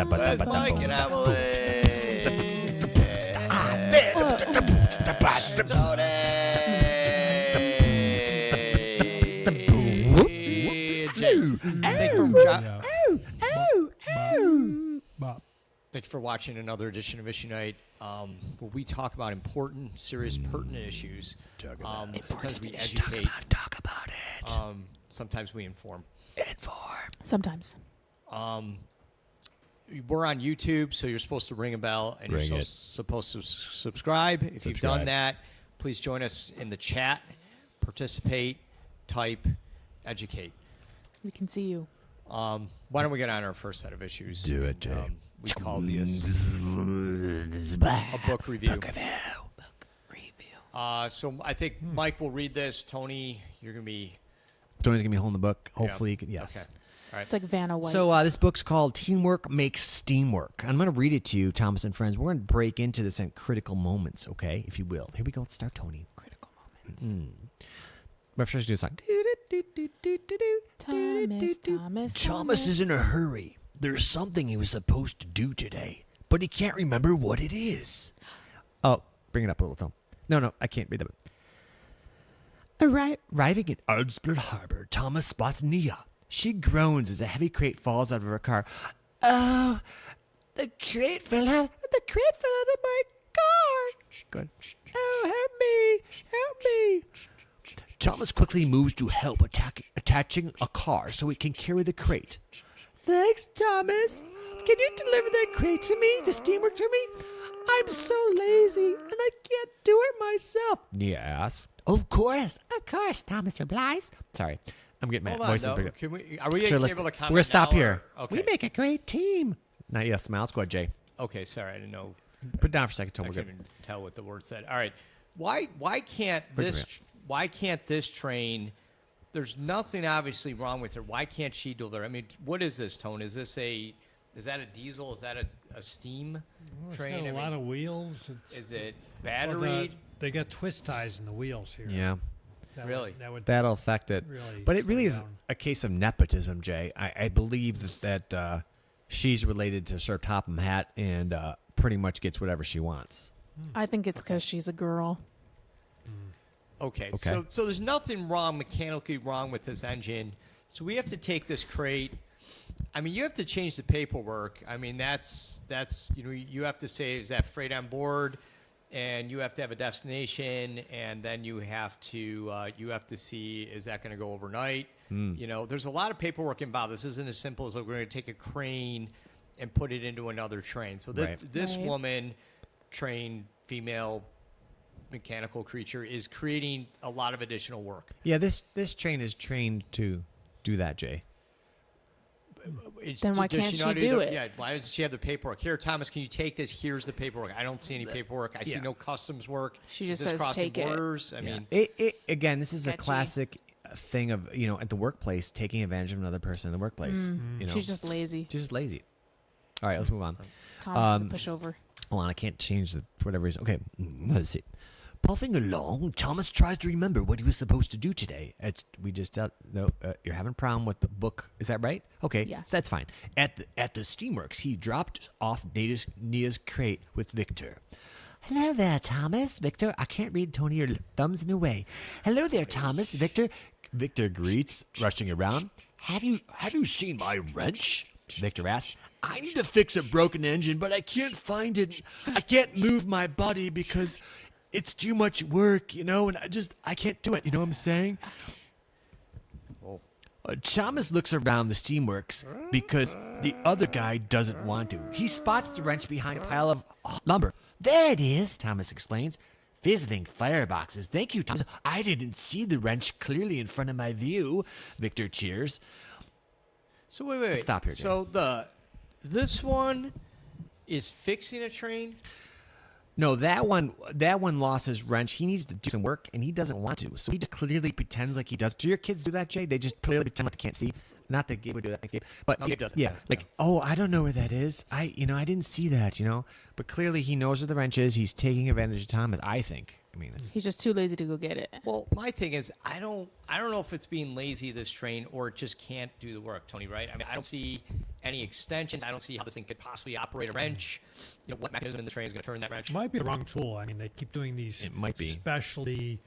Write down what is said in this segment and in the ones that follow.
Where's Mike and Emily? Thank you for watching another edition of Issuenite, where we talk about important, serious, pertinent issues. Sometimes we educate. Talk about it. Sometimes we inform. Sometimes. We're on YouTube, so you're supposed to ring a bell, and you're supposed to subscribe. If you've done that, please join us in the chat. Participate, type, educate. We can see you. Why don't we get on our first set of issues? Do it, Jay. We call this a book review. Book review. So I think Mike will read this. Tony, you're going to be... Tony's going to be holding the book. Hopefully, yes. Okay. All right. It's like Vanna White. So this book's called Teamwork Makes Steamwork. I'm going to read it to you, Thomas and friends. We're going to break into this in critical moments, okay, if you will. Here we go. Let's start, Tony. Critical moments. But first, do a song. Thomas is in a hurry. There's something he was supposed to do today, but he can't remember what it is. Oh, bring it up a little, Tom. No, I can't read that. Arriving at Ardsplit Harbor, Thomas spots Nia. she groans as a heavy crate falls out of her car. Oh, the crate fell out of my car. Good. Oh, help me. Thomas quickly moves to help attaching a car so he can carry the crate. Thanks, Thomas. Can you deliver that crate to me, to Steamwork for me? I'm so lazy, and I can't do it myself. Nia asks. Of course, Thomas replies. Sorry, I'm getting mad. Hold on, Voice is though. bigger. Are we able to comment? We're going to stop now, here. or- Okay. We make a great team. Now, yes, Smiles. Go ahead, Jay. Okay, sorry, I didn't know. Put it down for a second, Tom. I We're couldn't good. even tell what the word said. All right, why can't this train? There's nothing obviously wrong with her. Why can't she deliver? I mean, what is this, Tone? Is that a diesel? Is that a steam train? It's got a lot of wheels. Is it Well, battery? they got twist ties in the wheels here. Yeah. Really? That'll affect it. Really But it really slow is down. a case of nepotism, Jay. I believe that she's related to Sir Topham Hatt and pretty much gets whatever she wants. I think it's because she's a girl. Okay. Okay. So there's nothing mechanically wrong with this engine. So we have to take this crate. I mean, you have to change the paperwork. I mean, that's you have to say, is that freight on board, and you have to have a destination, and then you have to see, is that going to go overnight? There's a lot of paperwork involved. This isn't as simple as we're going to take a crane and put it into another train. So this Right. woman, trained female mechanical creature, is creating a lot of additional work. Yeah, this train is trained to do that, Jay. Then why Does can't know how she to do it? Yeah, why doesn't she have the paperwork? Here, Thomas, can you take this? Here's the paperwork. I don't see any paperwork. I see no customs work. She Is just this says, crossing "Take it." borders? I mean, Again, this is a Sketchy. classic thing of, at the workplace, taking advantage of another person in the workplace. She's just lazy. She's just lazy. All right, let's move on. Thomas is a pushover. Hold on, I can't change the for whatever reason. Okay, let's see. Puffing along, Thomas tries to remember what he was supposed to do today. We just you're having a problem with the book. Is that right? Okay, Yeah. so that's fine. At the Steamworks, he dropped off Nia's crate with Victor. Hello there, Thomas. Victor, I can't read, Tony. Your thumb's in the way. Hello there, Thomas. Victor greets, rushing around. Have you seen my wrench? Victor asks. I need to fix a broken engine, but I can't find it. I can't move my body because it's too much work, and I can't do it. You know what I'm saying? Thomas looks around the Steamworks because the other guy doesn't want to. He spots the wrench behind a pile of lumber. There it is, Thomas explains. Fizzling fireboxes. Thank you, Thomas. I didn't see the wrench clearly in front of my view. Victor cheers. so wait. Let's stop here, Jay. So this one is fixing a train. No, that one lost his wrench. He needs to do some work, and he doesn't want to. So he just clearly pretends like he does. Do your kids do that, Jay? They just clearly pretend like they can't see. Not that Gabe would do that, Gabe. But No, Gabe doesn't. yeah, like, oh, I don't know where that is. I didn't see that. But clearly he knows where the wrench is. He's taking advantage of Thomas. I think. I mean, He's just too lazy to go get it. Well, my thing is, I don't know if it's being lazy, this train, or it just can't do the work, Tony. Right? I mean, I don't see any extensions. I don't see how this thing could possibly operate a wrench. You know, what mechanism in the train is going to turn that wrench? It might be the wrong tool. I mean, they keep doing these It might be. specialty,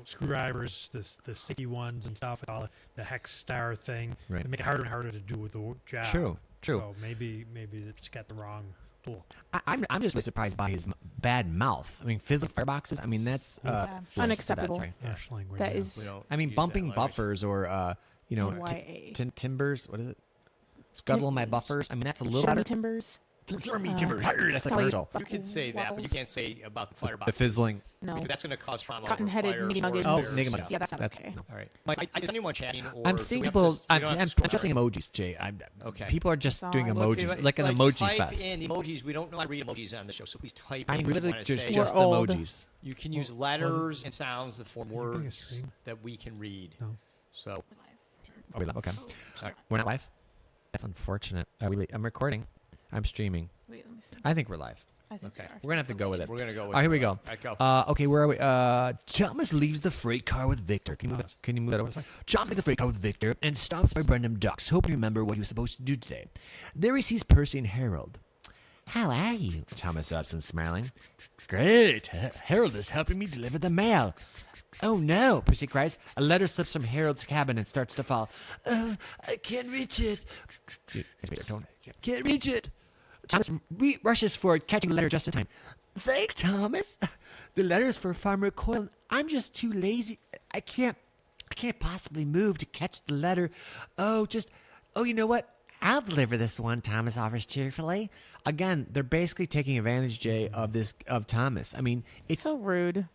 screwdrivers, the sticky ones and stuff, with all the hex star thing. Right. They make it harder and harder to do the job. True. So maybe it's got the wrong tool. I'm just really surprised by his bad mouth. I mean, physical fireboxes. I mean, that's Unacceptable. That's right. Yeah. Harsh language. That yeah. is We don't I mean, use that bumping language. buffers or NYA. timbers. What is it? Scuttle my buffers. I mean, that's a little Show me better. timbers. Show me timbers. That's like Scully- commercial. You can say that, but you can't say about the firebox. The fizzling. No. Because that's going to cause trauma. over Cotton-headed fires Nitty or Muggins. Oh, repairs. Nitty Muggins. Yeah, that's not That's- okay. no. All right. Like, is anyone chatting? Or I'm do seeing we have people. to- we I'm don't have to just seeing scroll? emojis, Jay. Okay. People are just Sorry. doing Look, emojis, if- like an emoji type fest. in emojis. We don't know how to read emojis on the show, so please type I'm in what you literally want to say. just We're old. emojis. You can use letters and sounds to form Are you doing a words stream? that we can read. No. So, Are we live? Okay. Sorry. We're not live. That's unfortunate. I'm recording. I'm streaming. Wait, let me see. I think we're live. I think Okay. they are. We're gonna have to go with it. we're going to go with All right, here we go. All right, go. Okay, where are we? Thomas leaves the freight car with Victor. Can you move that over? Thomas leaves the freight car with Victor and stops by Brenham Ducks, hoping to remember what he was supposed to do today. There he sees Percy and Harold. How are you? Thomas asks, smiling. Great. Harold is helping me deliver the mail. Oh no, Percy cries. A letter slips from Harold's cabin and starts to fall. I can't reach it. Can't reach it. Thomas rushes forward, catching the letter just in time. Thanks, Thomas. The letter's for Farmer Coyle. I'm just too lazy. I can't possibly move to catch the letter. You know what? I'll deliver this one, Thomas offers cheerfully. Again, they're basically taking advantage, Jay, of Thomas. I mean, it's So rude.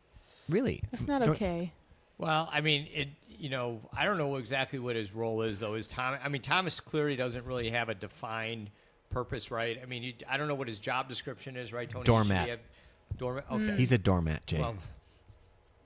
really. That's not don't- okay. Well, I mean, I don't know exactly what his role is, though. Thomas clearly doesn't really have a defined purpose, right? I mean, I don't know what his job description is, right, Tony? Doormat. Should he have- Doormat? Okay. He's a doormat, Jay. Well,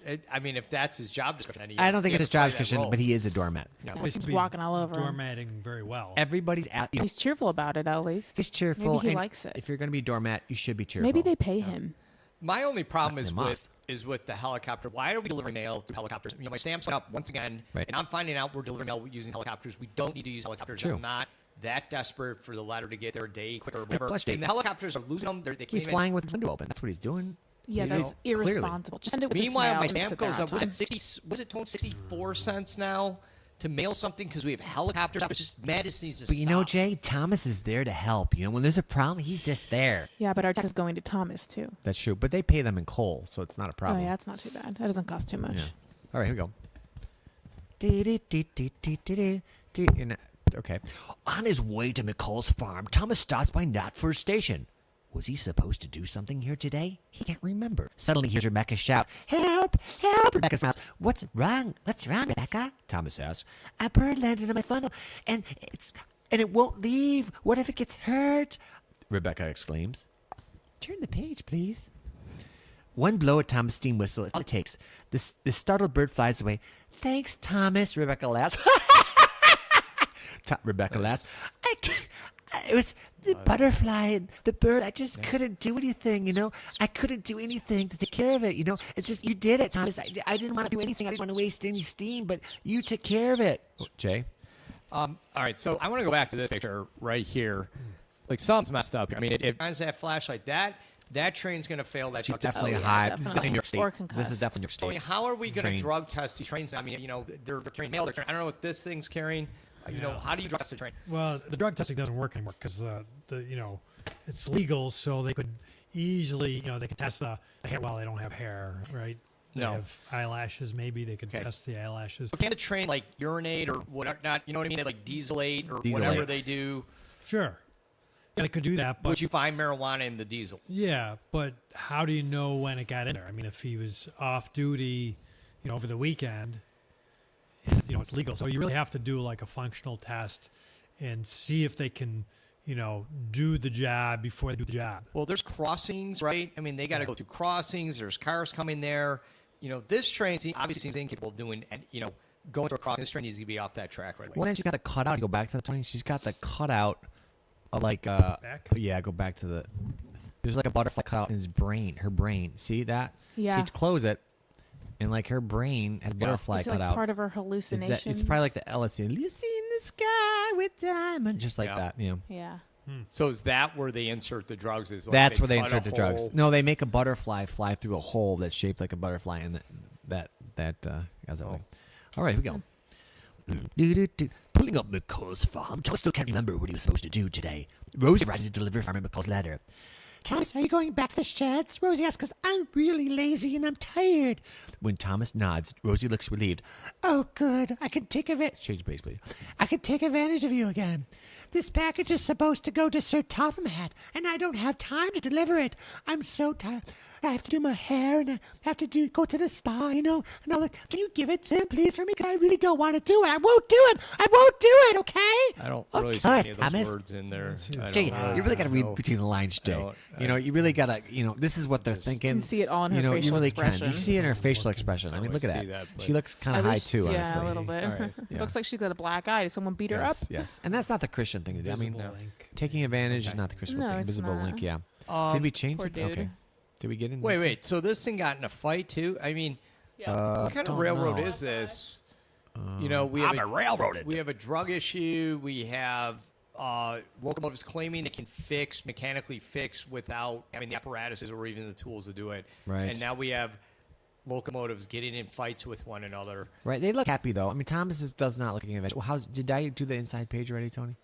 if that's his job description, then he I has- don't think he it's has his to play job that description, role. but he is a doormat. Yeah. Well, he seems to be walking all over 'em. doormatting very well. Everybody's He's cheerful about it, at least. he's cheerful. Maybe he and likes it. If you're going to be doormat, you should be cheerful. Maybe they pay him. My only problem They is must. with the helicopter. Why are we delivering mail through helicopters? My stamps went up once again, Right. and I'm finding out we're delivering mail using helicopters. We don't need to use helicopters. True. I'm not that desperate for the letter to get there a day quicker or whatever. plus, And the helicopters are losing them. They can't He's even. flying with the window open. That's what he's doing. Yeah, He that's is, clearly. irresponsible. Just send it with Meanwhile, the my snail and stamp sit there goes on up. Was time. it 60? Was it 64 cents now to mail something because we have helicopters? It's just madness needs to But you know, stop. Jay, Thomas is there to help. When there's a problem, he's just there. Yeah, but our tax is going to Thomas, too. That's true. But they pay them in coal, so it's not a Oh, problem. yeah, it's not too bad. That doesn't cost too much. Yeah. All right, here we go. Okay. On his way to McCall's farm, Thomas stops by Knotford Station. Was he supposed to do something here today? He can't remember. Suddenly hears Rebecca shout, "Help! Help!" Rebecca smiles. What's wrong, Rebecca? Thomas asks. A bird landed in my funnel, and it won't leave. What if it gets hurt? Rebecca exclaims. Turn the page, please. One blow at Thomas' steam whistle is all it takes. The startled bird flies away. Thanks, Thomas, Rebecca laughs. Rebecca laughs. It was the butterfly, the bird. I just couldn't do anything, I couldn't do anything to take care of it, It's just, you did it, Thomas. I didn't want to do anything. I didn't want to waste any steam, but you took care of it. Jay? All right, so I want to go back to this picture right here. Like, something's messed up here. I mean, it finds that flashlight. That train's going to fail. That truck Definitely yeah, high. definitely. This is definitely New York State. Or This concussed. is definitely New York State. I mean, how are we going Train. to drug test these trains? I mean, they're carrying mail. I don't know what this thing's carrying. How do you drug test a train? Well, the drug testing doesn't work anymore because it's legal, so they could easily, they could test the hair while they don't have hair, right? They No. have eyelashes. Maybe they could Okay. test the eyelashes. Can the train like urinate or whatever? Not, you know what I mean? Like dieselate or Dieselate. whatever they do. Sure, yeah, they could do that, but Would you find marijuana in the diesel? yeah, but how do you know when it got in there? I mean, if he was off duty, over the weekend, it's legal. So you really have to do like a functional test and see if they can, do the job before they do the job. Well, there's crossings, right? I mean, they got to go through crossings. There's cars coming there. This train obviously seems incapable of doing, going through a crossing. This train needs to be off that track right away. Well, then she's got the cutout. You go back to the Tony. She's got the cutout, Back? Yeah, go back to the. There's like a butterfly cutout in his brain. Her brain. See that? Yeah. She'd close it. and like her brain has butterfly It's cut like out. part of her Is hallucinations. that, it's probably like the LSD. You see in the sky with diamonds, just like Yeah. that. You know. Yeah. So is that where they insert the drugs? Is like That's where they cut a insert the drugs. hole- No, they make a butterfly fly through a hole that's shaped like a butterfly, and that has a Oh. All right, here we go. Pulling up McCall's farm. Thomas still can't remember what he was supposed to do today. Rosie rises to deliver Farmer McCall's letter. Thomas, are you going back to the sheds? Rosie asks, because I'm really lazy and I'm tired. When Thomas nods, Rosie looks relieved. Oh, good. I can take advantage. Change base, please. I can take advantage of you again. This package is supposed to go to Sir Topham Hatt, and I don't have time to deliver it. I'm so tired. I have to do my hair, and I have to go to the spa, and I'm like, can you give it to him, please, for me? Because I really don't want to do it. I won't do it. I won't do it, okay? I don't really see Okay, any of those Thomas. words in there. I Jay, don't you really got to read know. between the lines, Jay. don't- You really got to, this is what they're thinking. You can see it all in her you facial really expression. can. You see it in her facial expression. I mean, I look at see that. that, She but- looks kind At of high, least- too, yeah, honestly. a little bit. All right, yeah. Looks like she's got a black eye. Did someone beat her up? Yes. And that's not the Christian thing to do. I mean, Visible link. taking advantage is not the Christian No, thing. it's Visible not. link, yeah. Um, Did we change poor it? dude. Okay. Did we get in? Wait, this? wait. So this thing got in a fight too? I mean, what kind of don't railroad know. is this? We have railroaded. we have a drug issue. We have locomotives claiming they can mechanically fix without having the apparatuses or even the tools to do it. Right. And now we have locomotives getting in fights with one another. Right. They look happy, though. I mean, Thomas does not look adventure. Well, did I do the inside page already, Tony?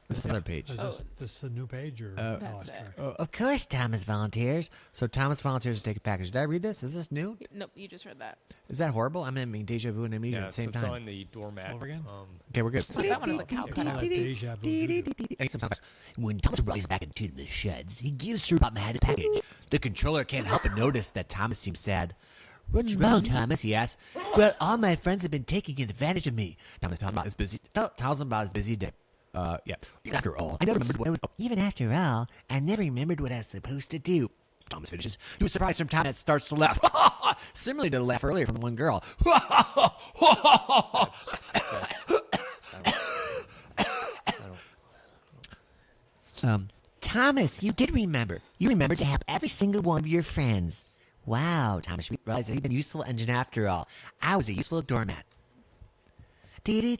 This is another page. Is this a new page or That's lost it. track? Of course, Thomas volunteers. So Thomas volunteers to take a package. Did I read this? Is this new? Nope, you just heard that. Is that horrible? I'm in deja vu and amnesia Yeah, at the same fulfilling time. the doormat. Over again? Okay, we're good. So that one is a cow Call cutout. it deja vu. I need some sound effects. When Thomas arrives back into the sheds, he gives Sir Bob his package. The controller can't help but notice that Thomas seems sad. What's wrong, Thomas? He asks. Well, all my friends have been taking advantage of me. Thomas tells him about his busy day. Yeah. After all, I never remembered what I was. Even after all, I never remembered what I was supposed to do. Thomas finishes. To a surprise from Thomas, starts to laugh. Similarly to the laugh earlier from the one girl. Thomas, you did remember. You remembered to help every single one of your friends. Wow, Thomas, we realized that you've been a useful engine after all. I was a useful doormat. Is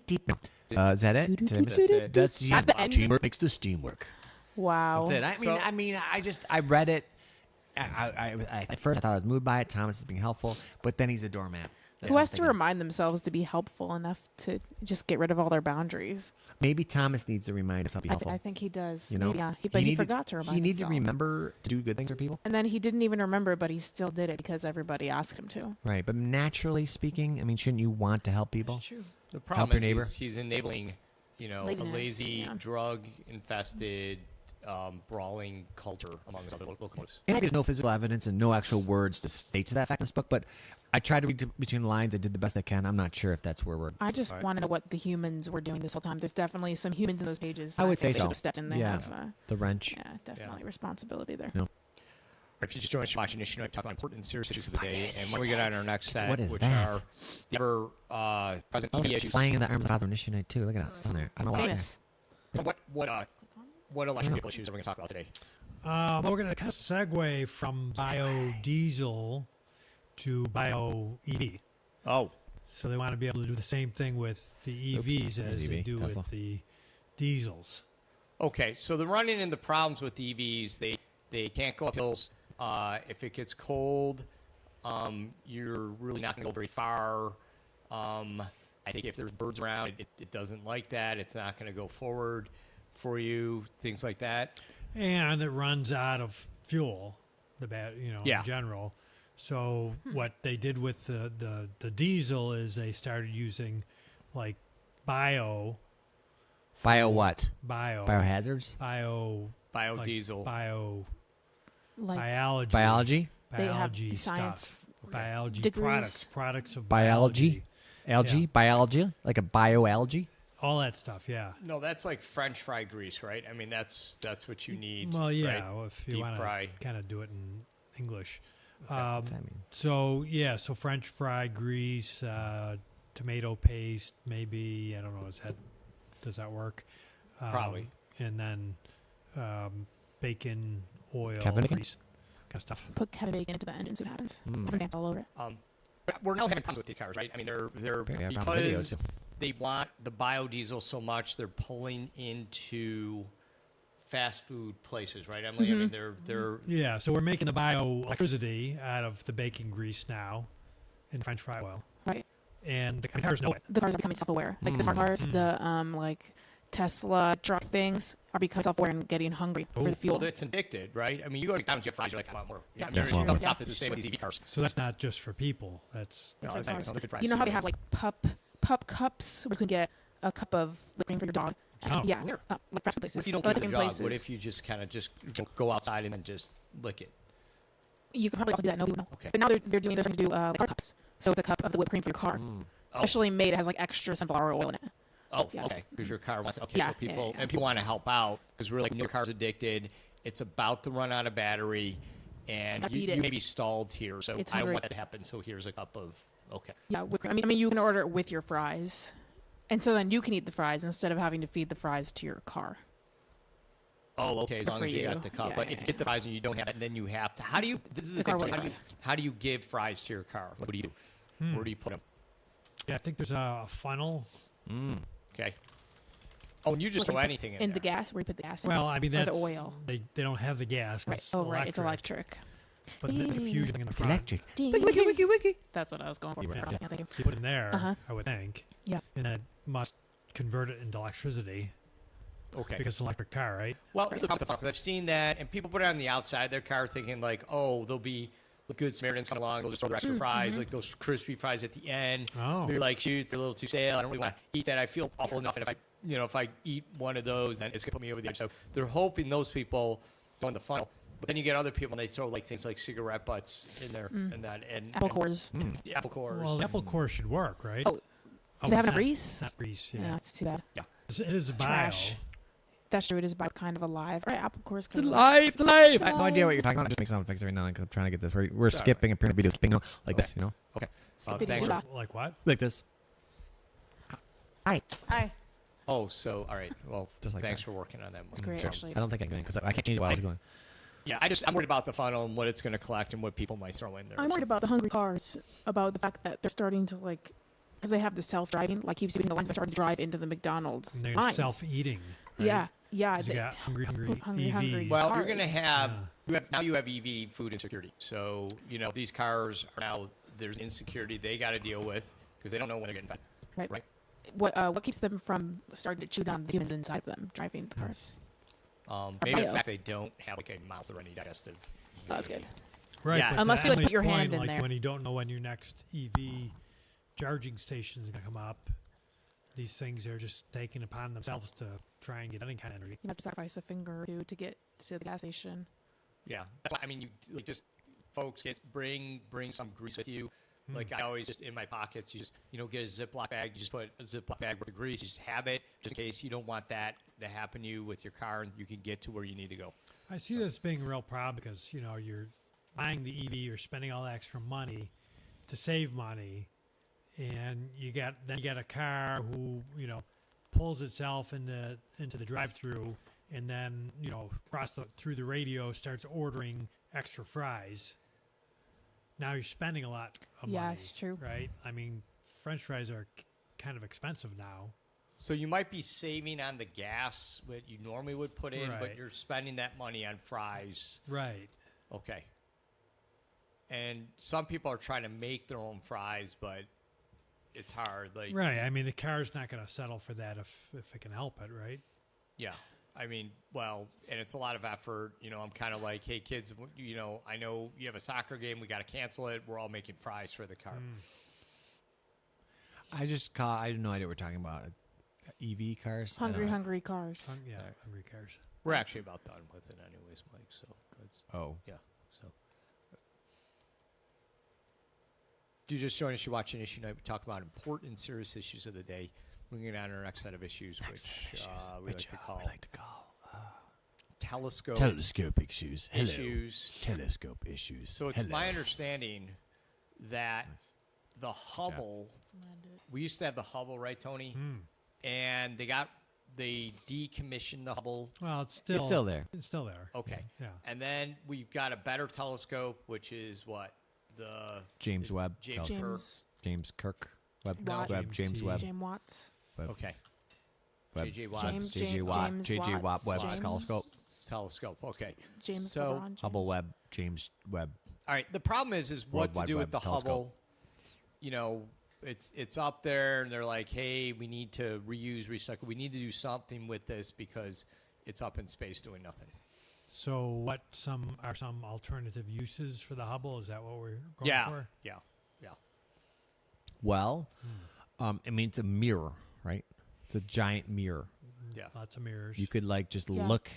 that it? That's it. That's the end. teamwork makes the steam work. Wow. That's it. I read it. At first, I thought I was moved by it. Thomas is being helpful, but then he's a doormat. That's Who what I'm has to thinking. remind themselves to be helpful enough to just get rid of all their boundaries? Maybe Thomas needs a reminder to be I, helpful. I think he does. You know, Yeah, but he needed- forgot to remind He needs to himself. remember to do good things for people. And then he didn't even remember, but he still did it because everybody asked him to. Right, but naturally speaking, I mean, shouldn't you want to help people? True. The Help problem your is neighbor. he's enabling, a Laziness, lazy, yeah. drug-infested, brawling culture among his other locomotives. And there's no physical evidence and no actual words to state to that fact in this book, but I tried to read between the lines. I did the best I can. I'm not sure if that's where we're. I just want to know what the humans were doing this whole time. There's definitely some humans in those pages. I would say think they so. should have stepped in. They Yeah. have, The wrench. yeah, definitely responsibility there. No. If you just join us watching Issuenite, talk about important and serious issues of the day, and when we get on our next set, What is which that? are the ever present EV issues. Flying in the arms of Father Initiate too. Look at that. It's on there. I don't know why. Famous. What electric vehicle issues are we going to talk about today? Well, we're going to kind of segue from biodiesel to bio EV. Oh, So they want to be able to do the same thing with the EVs as they EV, do Tesla. with the diesels. okay. So the running into problems with EVs, they can't go up hills. If it gets cold, you're really not going to go very far. I think if there's birds around, it doesn't like that. It's not going to go forward for you. Things like that. And it runs out of fuel, Yeah. in general. So what they did with the diesel is they started using like bio Biohazards? Biodiesel. Like biology. Biology? They have Biology science stuff. Biology degrees. products of Biology? Algae? Yeah. Biology? Like a bioalgae? all that stuff. Yeah. No, that's like French fry grease, right? I mean, that's what you need. Well, yeah. right? Well, if you Deep want fry. to kind of do it in English. What's that mean? So yeah, so French fry grease, tomato paste, maybe I don't know. Does that work? Probably. And then bacon, oil, Kevin bacon? grease, kind of stuff. put Kevin Bacon into the engine, see what happens. Kevin dance all over it. We're now having problems with these cars, right? I mean, they're Yeah, I found a video, because too. they want the biodiesel so much, they're pulling into fast food places, right, Emily? I mean, they're Yeah, so we're making the bioelectricity out of the baking grease now in French fry oil. Right. And the cars know it. The cars are becoming self-aware. Like the smart cars, the like Tesla truck things are becoming self-aware and getting hungry for the fuel. well, it's addicted, right? I mean, you go to McDonald's, you get fries, you're like, I want more. Yeah, I mean, sure. don't Yeah. stop. It's the same with these EV cars. So that's not just for people. That's No, it's not good fries. You know how they have like pup cups where you can get a cup of liquid cream for your dog? Oh. Yeah, Where? like fast food places. What if you don't Or give it like the in dog? places. What if you just kind of just go outside and then just lick it? You could probably also do that. Nobody would know. Okay. But now they're starting to do like car cups. So the cup of the whipped cream for your car, especially made, it has like extra sunflower oil in it. Oh, Yeah. okay. Because your car wants it. Okay, Yeah, so people yeah, yeah. and people want to help out because we're like, your car's addicted. It's about to run out of battery, and Gotta you, feed it. you may be stalled here. So It's I don't hungry. want that to happen. So here's a cup of. Okay. Yeah, whipped cream. I mean, you can order it with your fries, and so then you can eat the fries instead of having to feed the fries to your car. Oh, okay. As Good long for as you you. got the cup, Yeah, but yeah, if you get the fries and you don't have it, then you have to. How do you? This is the The thing. car Tony, with how do you give fries to your car? Like, what do you do? Where do you put them? yeah. I think there's a funnel. Okay. Oh, and you just Like throw anything in the there. gas, where you put the gas in. Well, I mean Or that's the oil. They don't have the gas. Right. It's Oh, right. It's electric. But the diffusion in the It's front. electric. Wiki. That's what I was going for. Yeah. Yeah, thank you. You put it in there, Uh-huh. I would think. Yeah. And then it must convert it into electricity Okay. because it's an electric car, right? Well, this is the problem with the fuck, 'cause I've seen that, and people put it on the outside of their car thinking like, oh, there'll be the good Samaritans come along, they'll just throw the extra fries, like those crispy fries at the end. Oh. You're like, shoot, they're a little too stale. I don't really want to eat that. I feel awful enough, and if I eat one of those, then it's gonna put me over the edge. So they're hoping those people go in the funnel. But then you get other people, and they throw like things like cigarette butts in there, and that, and Apple cores. the apple cores. Well, the apple core should work, right? Oh, do they have it's enough not- grease? It's not grease, Yeah, yeah. it's too bad. It is a bio. Trash. That's true. It is about kind of alive. Right, apple cores. It's alive, it's alive. I have no idea what you're talking about. I'm just making sound effects right now because I'm trying to get this. We're skipping a period video skipping like this, you know, Okay. Skippity Thanks. bop. Like what? like this. Hi. Hi. Oh, so all right. Well, Just like thanks that. for working on that. It's great, Sure. actually. I don't think I can because I can't change it while I was going. Yeah, I'm worried about the funnel and what it's going to collect and what people might throw in there. I'm worried about the hungry cars, about the fact that they're starting to because they have the self-driving, like keeps doing the lines that start to drive into the McDonald's And they're lines. self-eating. Right? Yeah, yeah. 'Cause you they- got hungry hungry. EVs. Well, you're going to cars. have you have EV food insecurity. So these cars are now there's insecurity they got to deal with because they don't know when they're getting fed. right. Right. What keeps them from starting to chew down the humans inside of them driving the cars? Maybe the bio. fact they don't have like a mouth or any digestive. Oh, that's good. Right, Yeah. but Unless to you, like, Emily's put your hand point, in like there. when you don't know when your next EV charging station is going to come up, these things are just taking upon themselves to try and get any kind of energy. You have to sacrifice a finger or two to get to the gas station. Yeah, that's why, I mean, you just folks bring some grease with you. Like I always just in my pockets, you just get a Ziploc bag. You just put a Ziploc bag worth of grease. You just have it just in case you don't want that to happen to you with your car, and you can get to where you need to go. I see this being real proud because you're buying the EV, you're spending all the extra money to save money, and you got a car who pulls itself into the drive-through, and then through the radio starts ordering extra fries. Now you're spending a lot of money. Yeah, it's true. Right? I mean, French fries are kind of expensive now. So you might be saving on the gas that you normally would put in, but Right. you're spending that money on fries. Right. Okay. And some people are trying to make their own fries, but it's hard. Like, Right. I mean, the car's not going to settle for that if it can help it, right? yeah. I mean, well, and it's a lot of effort. I'm kind of like, hey, kids, I know you have a soccer game. We got to cancel it. We're all making fries for the car. I had no idea what we're talking about. EV cars. I don't know. Hungry cars. Yeah, hungry cars. We're actually about done with it anyways, Mike. So that's, Oh. yeah. So. Do you just join us? You're watching Issue Night. We talk about important and serious issues of the day. We're going on our next set of issues, which we like to call telescope Telescope issues. Hello. issues. Telescope issues. So it's Hello. my understanding that the Hubble, we used to have the Hubble, right, Tony? And they decommissioned the Hubble. Well, it's still still there. It's still there. Okay. Yeah. And then we've got a better telescope, which is what? the James the Webb. James James James Kirk. Webb. Watt. Webb. James James T. Webb. James Watts. Kirk. Webb. Okay. Webb. J.J. Watt. James J.J. Watt. James J.J. Watt. Watts. Webb James- telescope. Telescope. Okay. James So- LeBron James. Hubble Webb. James Webb. All right. The problem is what World to Wide do with Web the telescope. Hubble. You know, it's up there, and they're like, hey, we need to reuse, recycle. We need to do something with this because it's up in space doing nothing. So, what are some alternative uses for the Hubble? Is that what we're going Yeah. for? Yeah. Well, I mean, it's a mirror, right? It's a giant mirror. Yeah. Lots of mirrors. You could like just Yeah. look.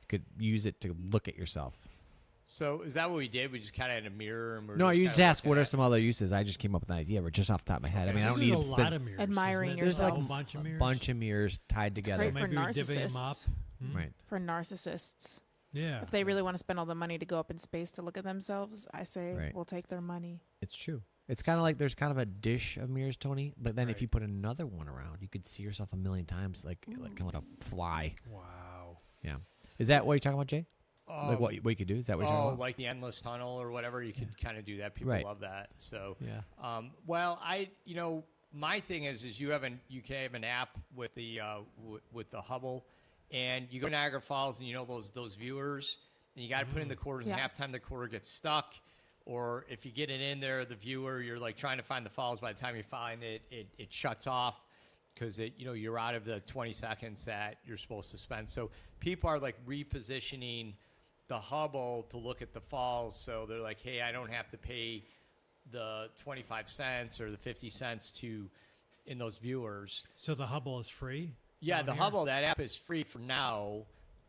You could use it to look at yourself. So is that what we did? We just kind of had a mirror and we're No, you kinda just asked looking what are at- some other uses. I just came up with an idea, but just off the top of my head. I mean, I don't There's need a to lot spend. of mirrors. Admiring isn't it? There's like a bunch of mirrors. bunch of mirrors tied together. great So for maybe we divvy them up. narcissists. Right. For narcissists. Yeah. If they really want to spend all the money to go up in space to look at themselves, I say Right. we'll take their money. It's true. It's kind of like there's kind of a dish of mirrors, Tony. But then if Right. you put another one around, you could see yourself a million times, like kind of like a fly. Wow. Yeah. Is that what you're talking about, Jay? Like Um, what you could do? Is that what you're Oh, talking about? like the endless tunnel or whatever. You could kind of do that. People Right. love that. So, Yeah. well, my thing is you can have an app with the with the Hubble, and you go to Niagara Falls, and you know those viewers, and you got to put in the quarters, and Yeah. half time the quarter gets stuck, or if you get it in there, the viewer, you're like trying to find the falls. By the time you find it, it shuts off because you're out of the 20 seconds that you're supposed to spend. So people are like repositioning the Hubble to look at the falls, so they're like, hey, I don't have to pay the 25 cents or the 50 cents in those viewers. So the Hubble is free? Yeah, down the here? Hubble, that app is free for now,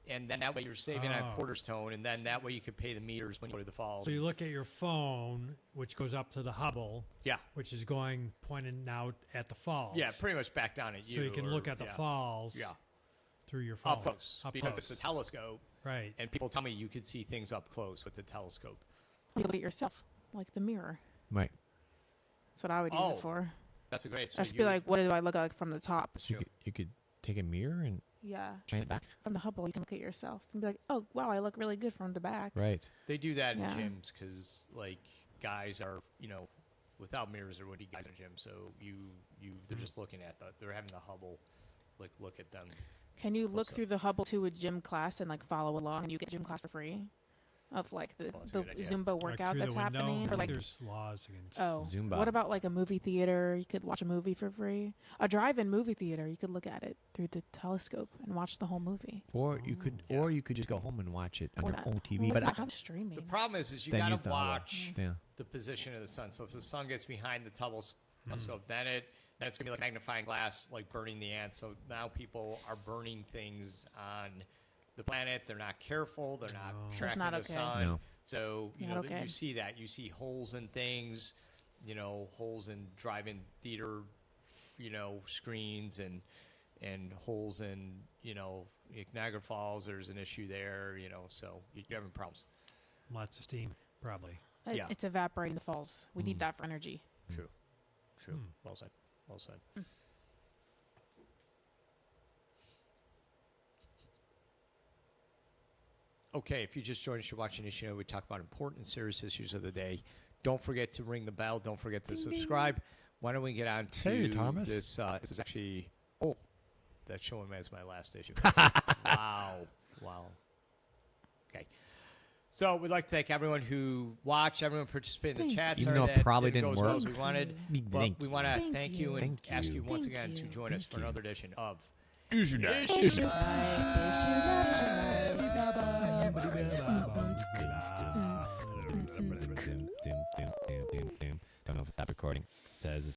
and then that way you're saving on Oh. quarters tone, and then that way you could pay the meters when you go to the falls. So you look at your phone, which goes up to the Hubble, Yeah, which is pointing out at the falls. yeah, pretty much back down at you. So you can or- look at the yeah. falls Yeah, through your phone. up close Up because close. it's a telescope, Right. and people tell me you could see things up close with the telescope. You look at yourself, like the mirror. Right. That's what I would use Oh, it for. That's a great. I just be like, what do I look like from the top? So you could take a mirror and Yeah. shine it back. From the Hubble, you can look at yourself and be like, oh, wow, I look really good from the back. Right. they do that Yeah. in gyms because like guys are without mirrors or what do guys in a gym, so they're just looking at they're having the Hubble like look at them. Can you look up? through the Hubble to a gym class and like follow along and you get gym class for free? Of like the, Oh, that's a the good idea. Zumba Like workout through that's the window? happening? Or like There's laws against oh, Zumba. what about like a movie theater? You could watch a movie for free. A drive-in movie theater. You could look at it through the telescope and watch the whole movie. Or you could, Yeah. or you could just go home and watch it on Or your that- own TV. well, But I I, have streaming. The problem is you then got use to the Hubble. watch Yeah. the position of the sun. So if the sun gets behind the telescope, then it's gonna be like magnifying glass, like burning the ants. So now people are burning things on the planet. They're not careful. They're not tracking not the okay. sun. No. So Not okay. you see that. You see holes in things. Holes in drive-in theater, screens and holes in Niagara Falls. There's an issue there. So you're having problems. lots of steam, probably. Yeah. It's evaporating the falls. We need that for energy. True. Well said. Well said. Okay, if you just joined us, you're watching this show. We talk about important and serious issues of the day. Don't forget to ring the bell. Don't forget to subscribe. Why don't we get on to Hey, Thomas. this? This is actually that's showing me as my last issue. Wow. Okay. So we'd like to thank everyone who watched, everyone who participated in the chat. Even Sorry though it that probably didn't didn't go as well as work. we wanted. Thank But you. we want to Thank thank you and Thank ask you you. once Thank again to you. join us for another edition of Issuenite. Don't know if it's stop recording. Says